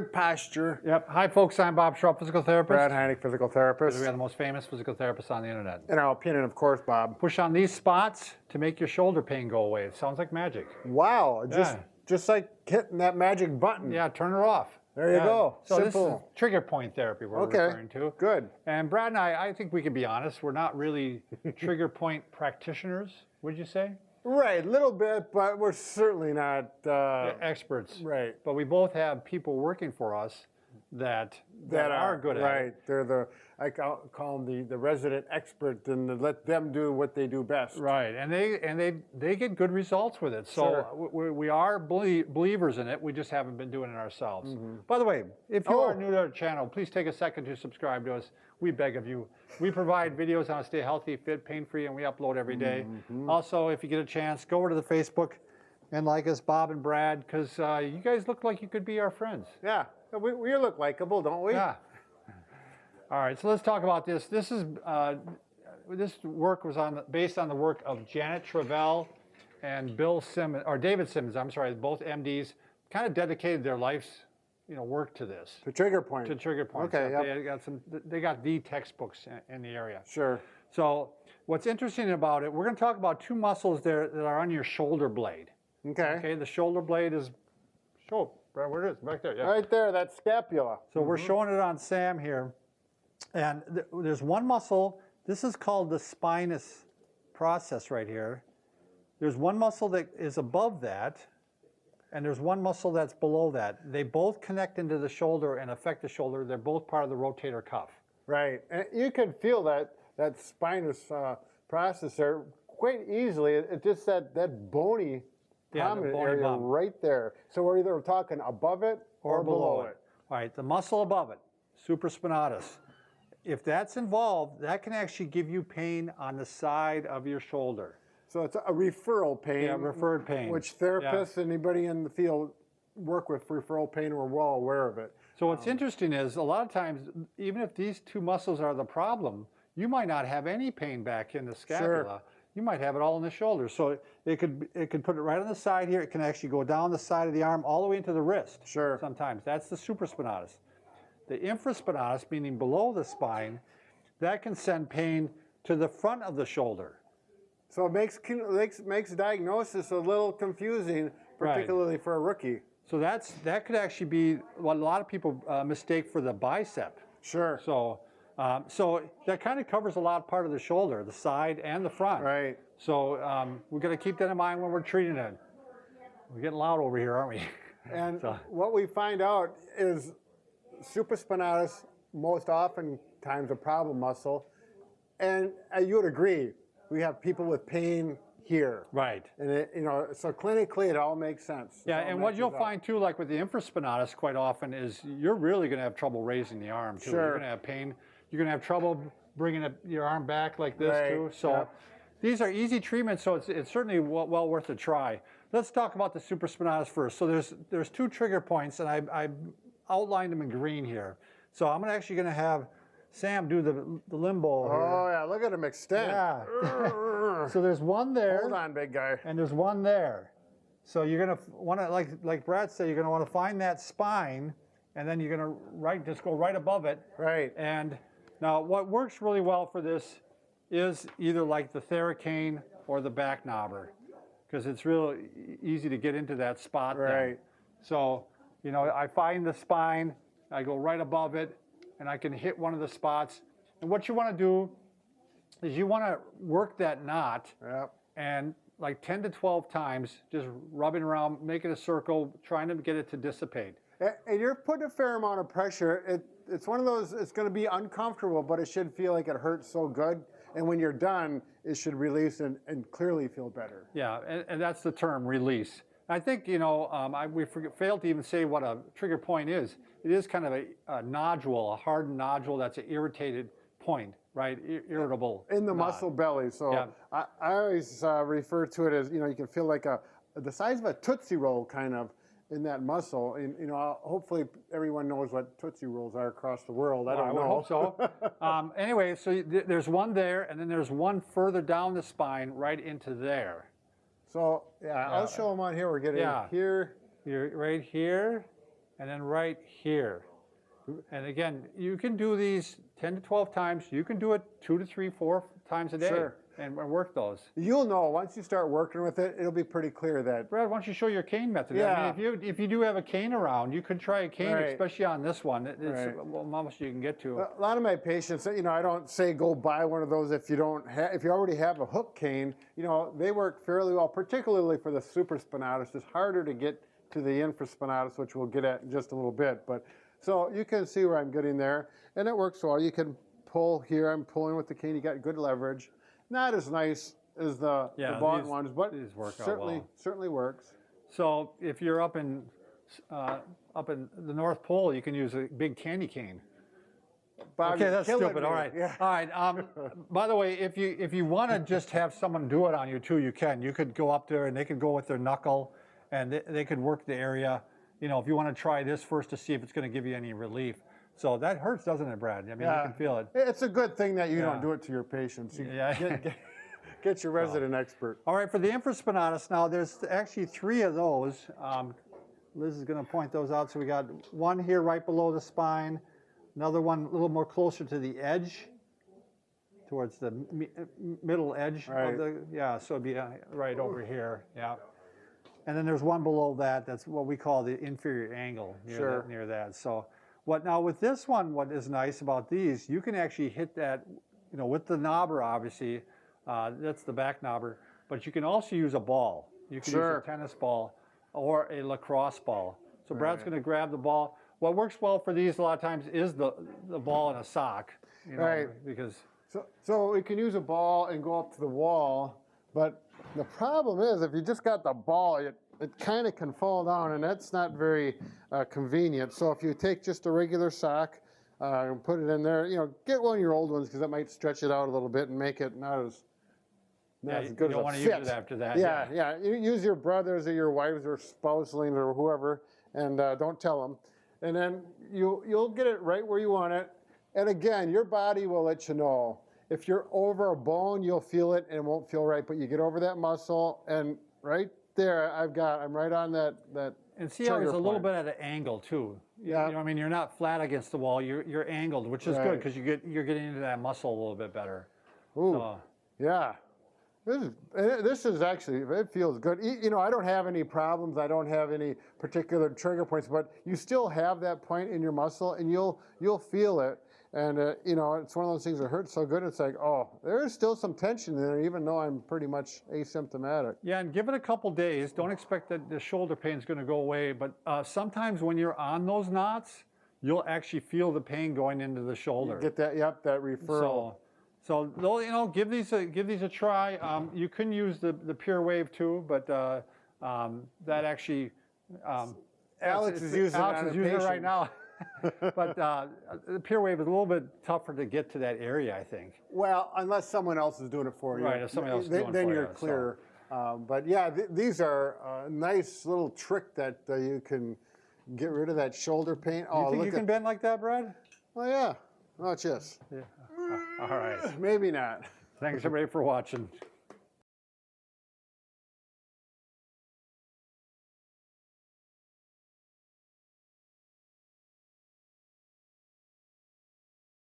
good posture. Yep. Hi, folks. I'm Bob Schrupp, physical therapist. Brad Heineck, physical therapist. We are the most famous physical therapists on the internet. In our opinion, of course, Bob. Push on these spots to make your shoulder pain go away. It sounds like magic. Wow, just like hitting that magic button. Yeah, turn it off. There you go. So Simple. this is trigger point therapy we're referring to. Good. And Brad and I think we can be honest, we're not really trigger point practitioners, would you say? Right, a little bit, but we're certainly not experts. Right. But we both have people working for us that are good at it. Right. They're I call them the resident expert, and let them do what they do best. Right, and they get good results with it. So we are believers in it. We just haven't been doing it ourselves. By the way, if you are new to our channel, please take a second to subscribe to us. We beg of you. We provide videos on how to stay healthy, fit, pain-free, and we upload every day. Also, if you get a chance, go over to the Facebook and like us, Bob and Brad, because you guys look like you could be our friends. Yeah, we look likable, don't we? Yeah. All right, so let's talk about this. This work was based on the work of Janet Travell and David Simmons. I'm sorry, both MDs, kind of dedicated their life's work to this. To trigger point. To trigger point. Okay. So they got the textbooks in the area. Sure. So what's interesting about it, we're going to talk about two muscles there that are on your shoulder blade. Okay. Okay. The shoulder blade is where it is back there. Yeah. Right there. That's scapula. So we're showing it on Sam here. And there's one muscle, this is called the spinous process right here. There's one muscle that is above that, and there's one muscle that's below that. They both connect into the shoulder and affect the shoulder. They're both part of the rotator cuff. Right, and you can feel that spinous process there quite easily. It's just that bony prominent area bump right there. So we're either talking above it or below it. All right, the muscle above it, supraspinatus. If that's involved, that can actually give you pain on the side of your shoulder. So it's a referral pain. Yeah, referred pain. Which therapists, anybody in the field work with referral pain, we're well aware of it. So what's interesting is a lot of times, even if these two muscles are the problem, you might not have any pain back in the scapula. Sure. You might have it all in the shoulder. So it could put it right on the side here. It can actually go down the side of the arm all the way into the wrist. Sure. Sometimes. That's the supraspinatus. The infraspinatus, meaning below the spine, that can send pain to the front of the shoulder. So it makes diagnosis a little confusing, particularly for a rookie. So that could actually be what a lot of people mistake for the bicep. Sure. So that kind of covers a lot part of the shoulder, the side and the front. Right. So we've got to keep that in mind when we're treating it. We're getting loud over here, aren't we? And what we find out is supraspinatus most often times a problem muscle, and you would agree, we have people with pain here. Right. And so clinically it all makes sense. Yeah, and what you'll find too, like with the infraspinatus quite often, is you're really going to have trouble raising the arm too. Sure. You're going to have pain. You're going to have trouble bringing your arm back like this too. So these are easy treatments, so it's certainly well worth a try. Let's talk about the supraspinatus first. So there's two trigger points, and I outlined them in green here. So I'm actually going to have Sam do the limbo here. Oh yeah, look at him extend. Yeah. So there's one there. Hold on, big guy. And there's one there. So you're going to want to, like Brad said, you're going to want to find that spine, and then you're going to just go right above it. Right. And now what works really well for this is either like the theracane or the back knobber, because it's real easy to get into that spot. Right. Then. So, I find the spine, I go right above it, and I can hit one of the spots. And what you want to do is you want to work that knot, and like 10 to 12 times, just rubbing around, making a circle, trying to get it to dissipate. And you're putting a fair amount of pressure. It's one of those, it's going to be uncomfortable, but it should feel like it hurts so good. And when you're done, it should release and clearly feel better. Yeah, and that's the term, release. I think, we failed to even say what a trigger point is. It is kind of a nodule, a hardened nodule that's an irritated point, right? Irritable. In the muscle belly. So I always refer to it as, you can feel like the size of a Tootsie Roll kind of in that muscle. And, hopefully everyone knows what Tootsie Rolls are across the world. I don't know. I hope so. Anyway, so there's one there, and then there's one further down the spine right into there. So, I'll show them on here. We're getting here. You're right here, and then right here. And again, you can do these 10 to 12 times. You can do it 2 to 3, 4 times a day. Sure. And work those. You'll know once you start working with it, it'll be pretty clear that. Brad, why don't you show your cane method? Yeah. I mean, if you do have a cane around, you could try a cane, Right. especially on this one. It's Right. almost you can get to. A lot of my patients, you know, I don't say go buy one of those if you already have a hook cane. You know, they work fairly well, particularly for the supraspinatus. It's harder to get to the infraspinatus, which we'll get at in just a little bit. But so you can see where I'm getting there, and it works well. You can pull here. I'm pulling with the cane. You got good leverage. Not as nice as the bought ones, but these work certainly works. So if you're up in the North Pole, you can use a big candy cane. Bob, okay, that's stupid. Me. All right, yeah. all right. By the way, if you want to just have someone do it on you too, you can. You could go up there and they could go with their knuckle, and they could work the area. You know, if you want to try this first to see if it's going to give you any relief. So that hurts, doesn't it, Brad? I mean, you can feel it. It's a good thing that you don't do it to your patients. Get your resident expert. All right, for the infraspinatus, now there's actually 3 of those. Liz is going to point those out. So we got one here right below the spine, another one a little more closer to the edge, towards the middle edge of the, so it'd be right over here, And then there's one below that, that's what we call the inferior angle near that. So now with this one, what is nice about these, you can actually hit that, you know, with the knobber, obviously, that's the back knobber, but you can also use a ball. You can use a tennis ball or a lacrosse ball. So Brad's going to grab the ball. What works well for these a lot of times is the ball in a sock, you know, because. So we can use a ball and go up to the wall, but the problem is if you just got the ball, it kind of can fall down, and that's not very convenient. So if you take just a regular sock and put it in there, you know, get one of your old ones because it might stretch it out a little bit and make it not as good as a fit. You don't want to use it after that. Yeah. You use your brothers or your wives or spouselings or whoever, and don't tell them. And then you'll get it right where you want it. And again, your body will let you know. If you're over a bone, you'll feel it and it won't feel right, but you get over that muscle, and right there, I'm right on that. And see how it's a little bit at an angle too. You know, I mean, you're not flat against the wall. You're angled, which is good because you're getting into that muscle a little bit better. Ooh, yeah. This is actually, it feels good. You know, I don't have any problems. I don't have any particular trigger points, but you still have that point in your muscle, and you'll feel it. And, you know, it's one of those things that hurts so good, it's like, oh, there's still some tension there, even though I'm pretty much asymptomatic. Yeah, and give it a couple days. Don't expect that the shoulder pain is going to go away. But sometimes when you're on those knots, you'll actually feel the pain going into the shoulder. You get that, that referral. So you know, give these a try. You can use the Pure Wave too, but that actually Alex is using it right now. But the Pure Wave is a little bit tougher to get to that area, I think. Well, unless someone else is doing it for you. Right, if somebody else is doing it for you. Then you're clear. So. But yeah, these are a nice little trick that you can get rid of that shoulder pain. You think you can bend like that, Brad? Well, yeah. Watch this. Yeah. All right. Maybe not. Thanks, everybody, for watching.